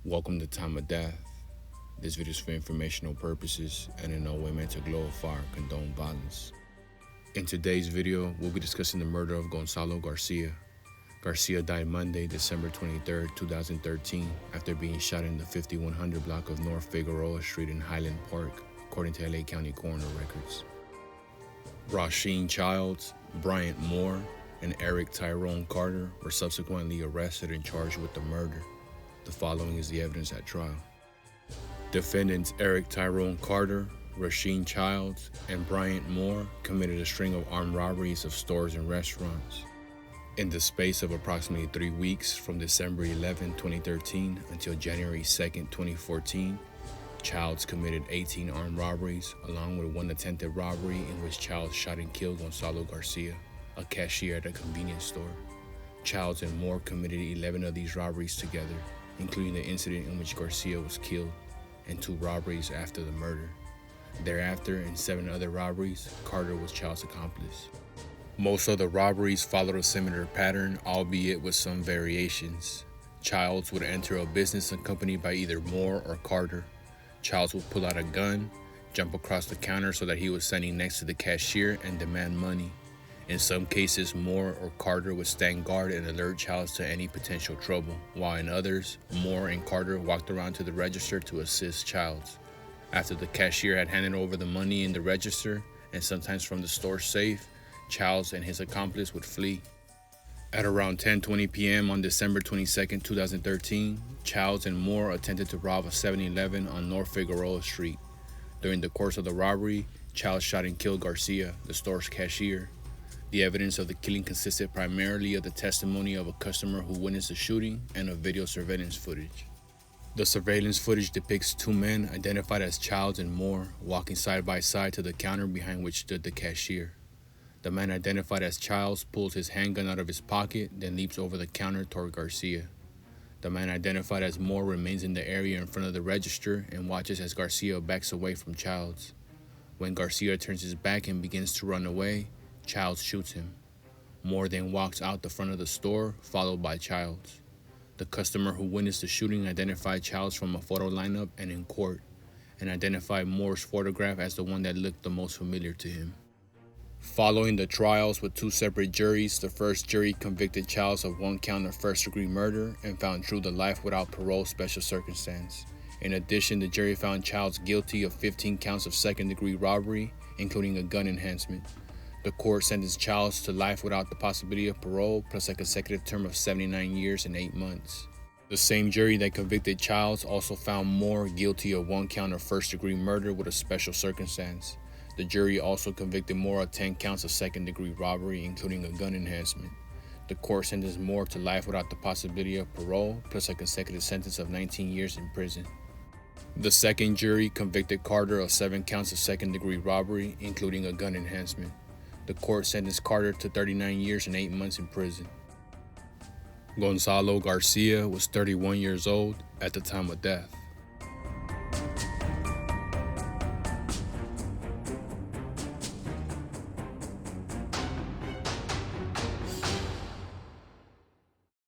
Welcome to Time of Death. This video is for informational purposes and in no way meant to glorify or condone violence. In today's video, we'll be discussing the murder of Gonzalo Garcia. Garcia died Monday, December 23, 2013, after being shot in the 5100 block of North Figueroa Street in Highland Park, according to LA County Coroner records. Rasheen Childs, Bryant Moore, and Eric Tyrone Carter were subsequently arrested and charged with the murder. The following is the evidence at trial. Defendants Eric Tyrone Carter, Rasheen Childs, and Bryant Moore committed a string of armed robberies of stores and restaurants. In the space of approximately 3 weeks from December 11, 2013 until January 2, 2014, Childs committed 18 armed robberies along with one attempted robbery in which Childs shot and killed Gonzalo Garcia, a cashier at a convenience store. Childs and Moore committed 11 of these robberies together, including the incident in which Garcia was killed, and 2 robberies after the murder. Thereafter, in 7 other robberies, Carter was Childs' accomplice. Most of the robberies followed a similar pattern, albeit with some variations. Childs would enter a business accompanied by either Moore or Carter. Childs would pull out a gun, jump across the counter so that he was standing next to the cashier, and demand money. In some cases, Moore or Carter would stand guard and alert Childs to any potential trouble, while in others, Moore and Carter walked around to the register to assist Childs. After the cashier had handed over the money in the register, and sometimes from the store safe, Childs and his accomplice would flee. At around 10:20 p.m. on December 22, 2013, Childs and Moore attempted to rob a 7-Eleven on North Figueroa Street. During the course of the robbery, Childs shot and killed Garcia, the store's cashier. The evidence of the killing consisted primarily of the testimony of a customer who witnessed the shooting and of video surveillance footage. The surveillance footage depicts 2 men identified as Childs and Moore walking side by side to the counter behind which stood the cashier. The man identified as Childs pulls his handgun out of his pocket, then leaps over the counter toward Garcia. The man identified as Moore remains in the area in front of the register and watches as Garcia backs away from Childs. When Garcia turns his back and begins to run away, Childs shoots him. Moore then walks out the front of the store, followed by Childs. The customer who witnessed the shooting identified Childs from a photo lineup and in court, and identified Moore's photograph as the one that looked the most familiar to him. Following the trials with 2 separate juries, the first jury convicted Childs of 1 count of first-degree murder and found Drew the life without parole special circumstance. In addition, the jury found Childs guilty of 15 counts of second-degree robbery, including a gun enhancement. The court sentenced Childs to life without the possibility of parole, plus a consecutive term of 79 years and 8 months. The same jury that convicted Childs also found Moore guilty of 1 count of first-degree murder with a special circumstance. The jury also convicted Moore of 10 counts of second-degree robbery, including a gun enhancement. The court sentenced Moore to life without the possibility of parole, plus a consecutive sentence of 19 years in prison. The second jury convicted Carter of 7 counts of second-degree robbery, including a gun enhancement. The court sentenced Carter to 39 years and 8 months in prison. Gonzalo Garcia was 31 years old at the time of death.